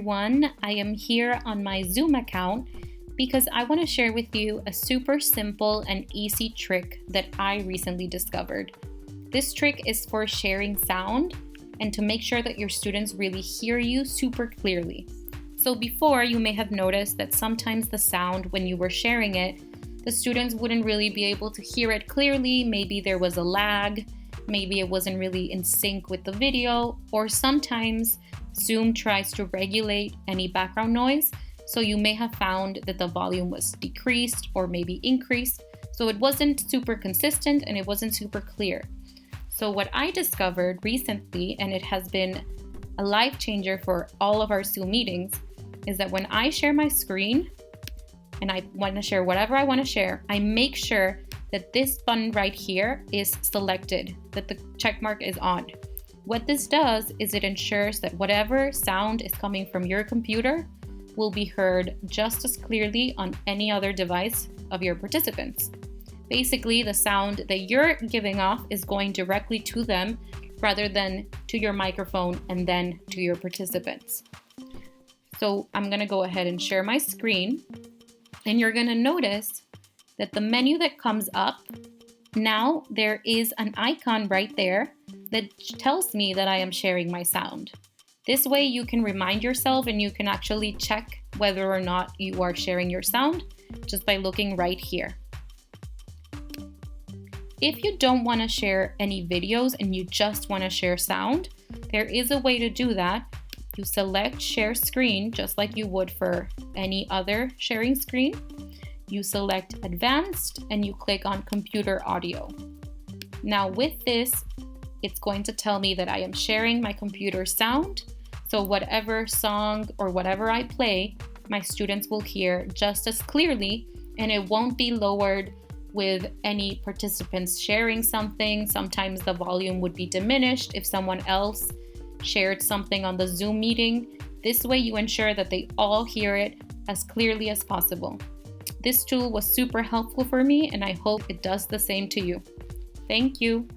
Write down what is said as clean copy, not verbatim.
everyone. I am here on my Zoom account because I want to share with you a super simple and easy trick that I recently discovered. This trick is for sharing sound and to make sure that your students really hear you super clearly. So before, you may have noticed that sometimes the sound, when you were sharing it, the students wouldn't really be able to hear it clearly. Maybe there was a lag, maybe it wasn't really in sync with the video, or sometimes Zoom tries to regulate any background noise. So you may have found that the volume was decreased or maybe increased. So it wasn't super consistent and it wasn't super clear. So what I discovered recently, and it has been a life changer for all of our Zoom meetings, is that when I share my screen and I want to share whatever I want to share, I make sure that this button right here is selected, that the check mark is on. What this does is it ensures that whatever sound is coming from your computer will be heard just as clearly on any other device of your participants. Basically, the sound that you're giving off is going directly to them rather than to your microphone and then to your participants. So I'm gonna go ahead and share my screen, and you're gonna notice that the menu that comes up, now there is an icon right there that tells me that I am sharing my sound. This way you can remind yourself and you can actually check whether or not you are sharing your sound just by looking right here. If you don't want to share any videos and you just want to share sound, there is a way to do that. You select share screen just like you would for any other sharing screen. You select advanced and you click on computer audio. Now with this, it's going to tell me that I am sharing my computer sound. So whatever song or whatever I play, my students will hear just as clearly, and it won't be lowered with any participants sharing something. Sometimes the volume would be diminished if someone else shared something on the Zoom meeting. This way you ensure that they all hear it as clearly as possible. This tool was super helpful for me, and I hope it does the same to you. Thank you.